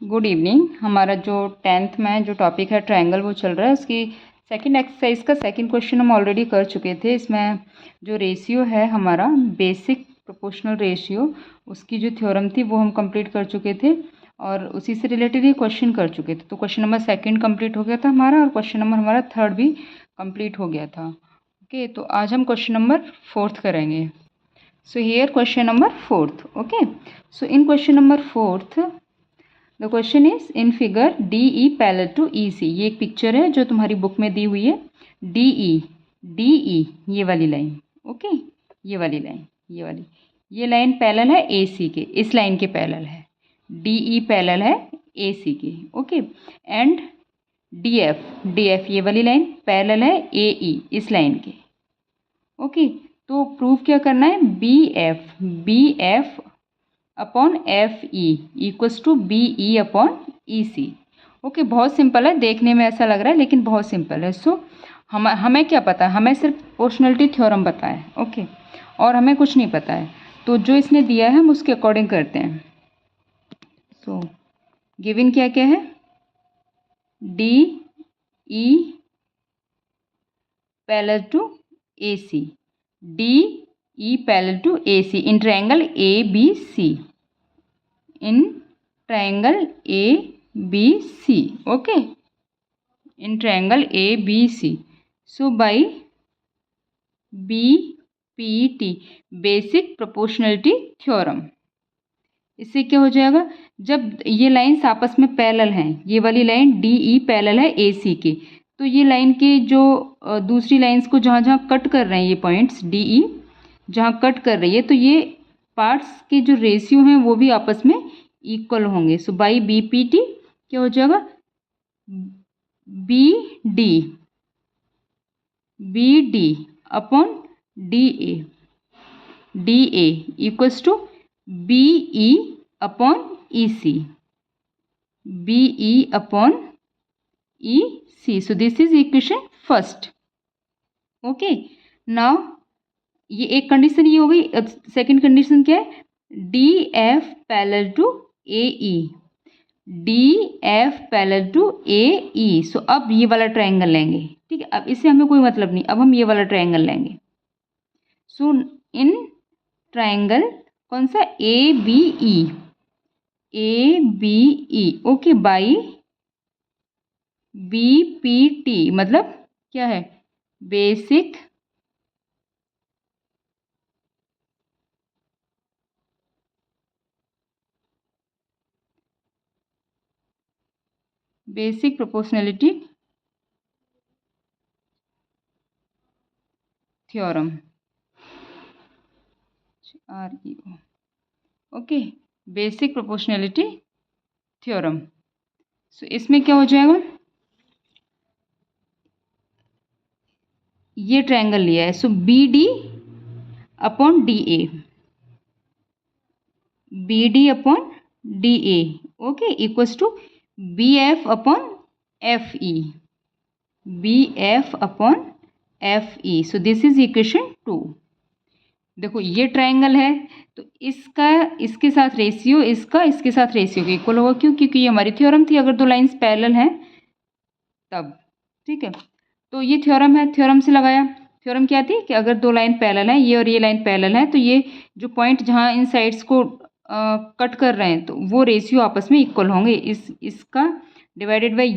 Good evening. हमारा जो 10th में जो टॉपिक है ट्रायंगल वो चल रहा है। उसकी सेकंड एक्सरसाइज का सेकंड क्वेश्चन हम ऑलरेडी कर चुके थे। इसमें जो रेशियो है हमारा बेसिक प्रोपोर्शनल रेशियो, उसकी जो थ्योरम थी वो हम कंप्लीट कर चुके थे और उसी से रिलेटेड ही क्वेश्चन कर चुके थे। तो क्वेश्चन नंबर सेकंड कंप्लीट हो गया था हमारा और क्वेश्चन नंबर हमारा थर्ड भी कंप्लीट हो गया था। ओके, तो आज हम क्वेश्चन नंबर फोर्थ करेंगे। So here question number fourth. Okay, so in question number fourth the question is in figure D E parallel to E C. ये एक पिक्चर है जो तुम्हारी बुक में दी हुई है। डी ई ये वाली लाइन, ओके, ये वाली लाइन, ये लाइन पैरेलल है ए सी के, इस लाइन के पैरेलल है। डी ई पैरेलल है ए सी के, ओके। एंड डी एफ ये वाली लाइन पैरेलल है ए ई, इस लाइन के, ओके। तो प्रूफ क्या करना है? B F upon F E equals to B E upon E C. Okay, बहुत सिंपल है, देखने में ऐसा लग रहा है लेकिन बहुत सिंपल है। सो हमें क्या पता है? हमें सिर्फ प्रोपोर्शनलिटी थ्योरम पता है, ओके, और हमें कुछ नहीं पता है। तो जो इसने दिया है हम उसके अकॉर्डिंग करते हैं। सो गिवन क्या क्या है? D E parallel to A C, D E parallel to A C in triangle A B C, in triangle ABC, okay, in triangle ABC. So by BPT basic proportionality theorem, इससे क्या हो जाएगा? जब ये lines आपस में parallel हैं, ये वाली लाइन डी ई पैरेलल है ए सी के, तो ये लाइन के जो दूसरी लाइन्स को जहाँ जहाँ कट कर रहे हैं, ये पॉइंट्स डी ई जहाँ कट कर रही है, तो ये पार्ट्स के जो रेशियो हैं वो भी आपस में इक्वल होंगे। So by B P T क्या हो जाएगा? B D upon D A equals to B E upon E C, B E upon E C. So this is equation first, okay. Now ये एक कंडीशन ये हो गई। अब सेकेंड कंडीशन क्या है? D F parallel to A E, D F parallel to A E. So अब ये वाला ट्रायंगल लेंगे, ठीक है। अब इससे हमें कोई मतलब नहीं, अब हम ये वाला ट्रायंगल लेंगे। सो इन ट्रायंगल कौन सा? A B E, okay, by B P T, मतलब क्या है? Basic proportionality theorem, REO, okay, basic proportionality theorem. So इसमें क्या हो जाएगा? ये ट्रायंगल लिया है, so B D upon D A, B D upon D A, okay, equals to B F upon F E, B F upon F E. So this is equation 2। देखो ये triangle है तो इसका इसके साथ रेशियो, इसका इसके साथ रेशियो इक्वल होगा। क्यों? क्योंकि ये हमारी थ्योरम थी, अगर दो लाइंस पैरेलल हैं तब, ठीक है। तो ये थ्योरम है, थ्योरम से लगाया। थ्योरम क्या थी? कि अगर दो लाइन पैरेलल हैं, ये और ये लाइन पैरेलल है, तो ये जो पॉइंट जहाँ इन साइड्स को कट कर रहे हैं तो वो रेशियो आपस में इक्वल होंगे। इसका डिवाइडेड बाई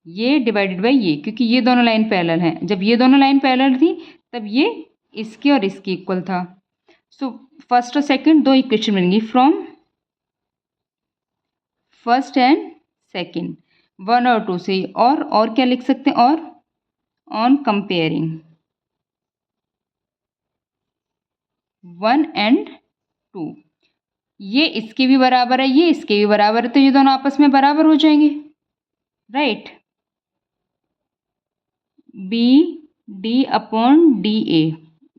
ये डिवाइडेड बाई ये, क्योंकि ये दोनों लाइन पैरेलल हैं। जब ये दोनों लाइन पैरेलल थी तब ये इसके और इसके इक्वल था। सो फर्स्ट और सेकंड दो इक्वेशन बनेंगी फ्रॉम फर्स्ट एंड सेकंड, 1 और 2 से। और क्या लिख सकते हैं? और ऑन कंपेयरिंग 1 एंड 2, ये इसके भी बराबर है, ये इसके भी बराबर है, तो ये दोनों आपस में बराबर हो जाएंगे, right. B D upon D A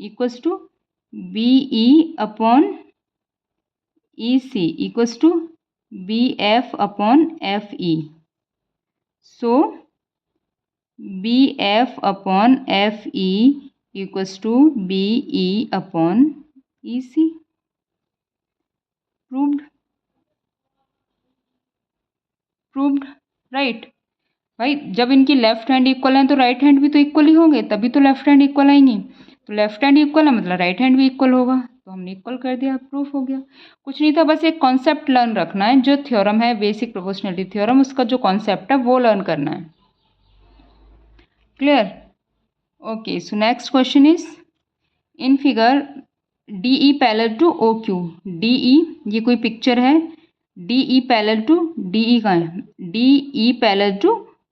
equals to B E upon E C equals to B F upon F E. So B F upon F E equals to B E upon E C. Proved. Proved, right. भाई जब इनकी left hand equal है तो right hand भी तो equal ही होंगे, तभी तो लेफ्ट हैंड इक्वल आएंगी। तो लेफ्ट हैंड इक्वल है मतलब राइट हैंड भी इक्वल होगा, तो हमने इक्वल कर दिया, प्रूफ हो गया। कुछ नहीं था, बस एक कॉन्सेप्ट लर्न रखना है, जो थ्योरम है बेसिक प्रोपोर्शनलिटी थ्योरम, उसका जो कॉन्सेप्ट है वो लर्न करना है। Clear? Okay, so next question is in figure D E parallel to O Q. D E, ये कोई पिक्चर है, D E parallel to, D E कहाँ है, D E parallel to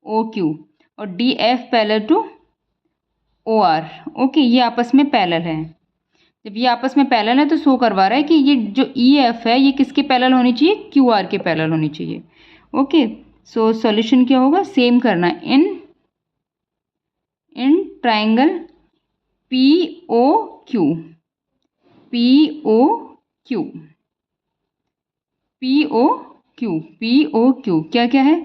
O Q और D F parallel to O R. Okay, ये आपस में parallel है। जब ये आपस में पैरेलल है तो शो करवा रहा है कि ये जो ई एफ है ये किसके पैरेलल होनी चाहिए, क्यू आर के पैरेलल होनी चाहिए। ओके, सो सॉल्यूशन क्या होगा, सेम करना है। In triangle P O Q, P O Q, P O Q, P O Q क्या क्या है,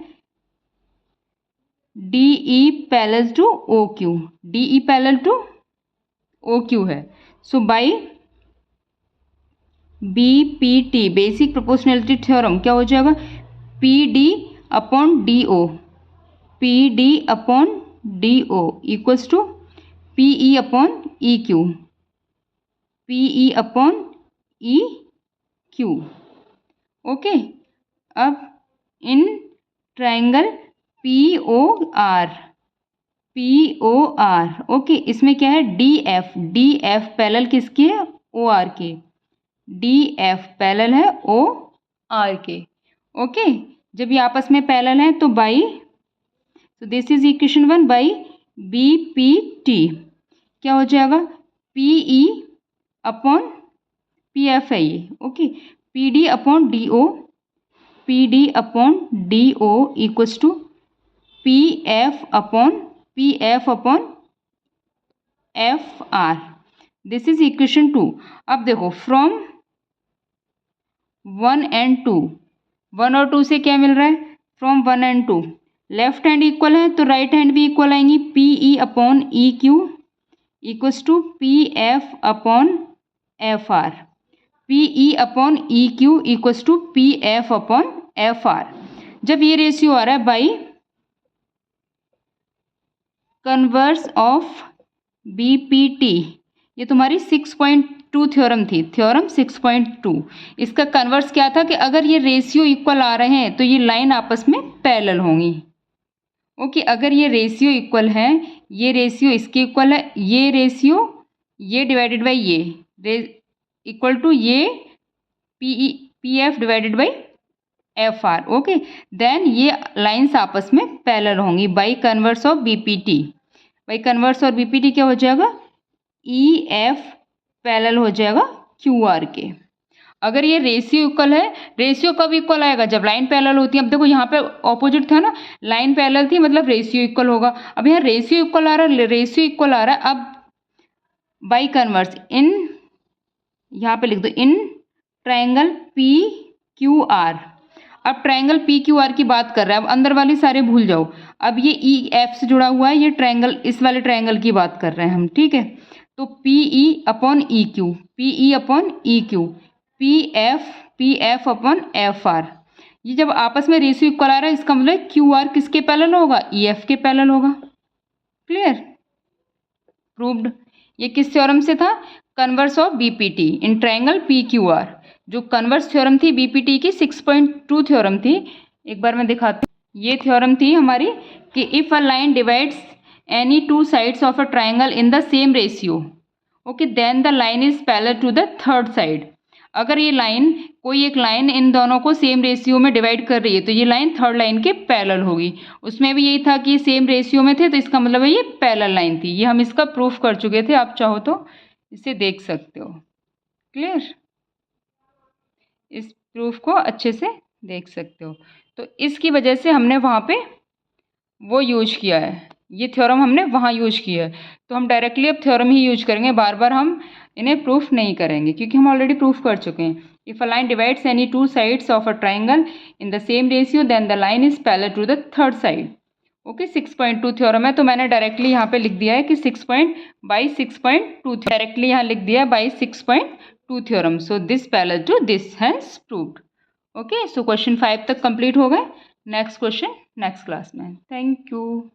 D E parallel to O Q, D E parallel to O Q है। So by B P T basic proportionality theorem क्या हो जाएगा, P D upon D O, P D upon D O equals to P E upon E Q, P E upon E Q. Okay, अब इन triangle P O R, P O R, okay, इसमें क्या है, D F, D F parallel किसके है, O R के, D F parallel है O R के। Okay, जब ये आपस में पैरेलल है तो बाई, तो this is equation 1, by B P T क्या हो जाएगा, P E upon P F है ये, okay, P D upon D O, P D upon D O equals to P F upon F R. This is equation 2। अब देखो from 1 and 2, 1 और 2 से क्या मिल रहा है, from 1 and 2 left hand equal है तो राइट हैंड भी इक्वल आएंगी, P E upon E Q equals to P F upon F R, P E upon E Q equals to P F upon F R. जब ये ratio आ रहा है by converse of B P T, ये तुम्हारी 6.2 theorem थी, theorem 6.2। इसका converse क्या था कि अगर ये रेशियो इक्वल आ रहे हैं तो ये लाइन आपस में पैरेलल होंगी। ओके, अगर ये रेशियो इक्वल है, ये रेशियो इसके इक्वल है, ये रेशियो ये डिवाइडेड बाई ये इक्वल टू ये P F divided by F R. Okay, then ये लाइंस आपस में पैरेलल होंगी by converse of B P T. By converse और बी पी टी क्या हो जाएगा, ई एफ पैरेलल हो जाएगा क्यू आर के। अगर ये रेशियो इक्वल है, रेशियो कब इक्वल आएगा, जब लाइन पैरेलल होती है। अब देखो यहाँ पे ऑपोजिट था ना, लाइन पैरेलल थी मतलब रेशियो इक्वल होगा। अब यहाँ रेशियो इक्वल आ रहा है, रेशियो इक्वल आ रहा है। अब बाई कन्वर्स इन, यहाँ पे लिख दो इन ट्राइंगल पी क्यू आर। अब ट्राइंगल पी क्यू आर की बात कर रहा है, अब अंदर वाली सारे भूल जाओ। अब ये ई एफ से जुड़ा हुआ है, ये ट्राइंगल, इस वाले ट्राइंगल की बात कर रहे हैं हम, ठीक है। तो P E upon E Q, P E upon E Q, P F upon F are. ये जब आपस में रेशियो इक्वल आ रहा है, इसका मतलब क्यू आर किसके पैरेलल होगा, ई एफ के पैरेलल होगा। क्लियर? प्रूव्ड। ये किस थ्योरम से था, converse of BPT in triangle P Q R. जो कन्वर्स थ्योरम थी बीपीटी की 6.2 थ्योरम थी। एक बार मैं दिखाती हूँ, ये थ्योरम थी हमारी कि if a line divides any two sides of a triangle in the same ratio, okay, then the line is parallel to the third side. अगर ये लाइन, कोई एक लाइन इन दोनों को सेम रेशियो में डिवाइड कर रही है तो ये लाइन थर्ड लाइन के पैरेलल होगी। उसमें भी यही था कि सेम रेशियो में थे, तो इसका मतलब है ये पैरेलल लाइन थी। ये हम इसका प्रूफ कर चुके थे, आप चाहो तो इसे देख सकते हो। क्लियर? इस प्रूफ को अच्छे से देख सकते हो। तो इसकी वजह से हमने वहाँ पे वो यूज किया है, ये थ्योरम हमने वहाँ यूज किया है। तो हम डायरेक्टली अब थ्योरम ही यूज करेंगे, बार बार हम इन्हें प्रूफ नहीं करेंगे क्योंकि हम ऑलरेडी प्रूफ कर चुके हैं। If a line divides any two sides of a triangle in the same ratio then the line is parallel to the third side. Okay, 6.2 theorem है, तो मैंने डायरेक्टली यहाँ पे लिख दिया है कि 6.2 डायरेक्टली यहाँ लिख दिया है by 6.2 theorem. So this parallel to this has proved. Okay, so question 5 तक कंप्लीट हो गए। नेक्स्ट क्वेश्चन नेक्स्ट क्लास में। Thank you.